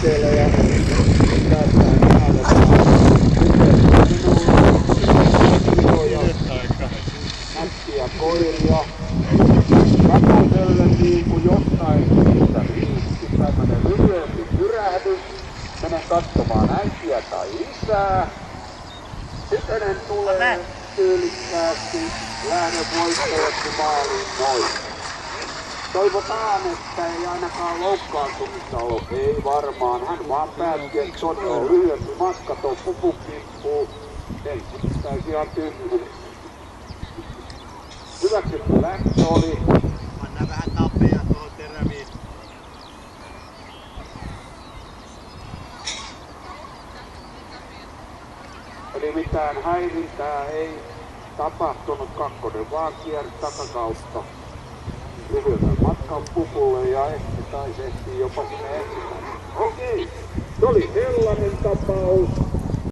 liikkeelle ja päästään nättiä koiria. Katoselle niin kuin jostain siitä riitti tämmönen lyhyempi pyrähdys. Menen katsomaan äitiä tai isää. Tytönen tulee tyylikkäästi lähden voittajaksi maaliin noin. Toivotaan, että ei ainakaan loukkaantumista ole. Ei varmaan. Hän vaan päätti, että tonne on lyhyempi matka, tuon pupun kippuu. Ei, pitäisi ihan tyhjyys. Hyväksytty lähtö oli. Mennään vähän tappeja tuohon teräviin. Eli mitään häirintää ei tapahtunut. Kakkonen vaan kiersi takakautta lyhyemmän matkan pupulle ja ehkä taisi ehtii jopa sinne etsimään. Okei, se oli sellainen tapaus.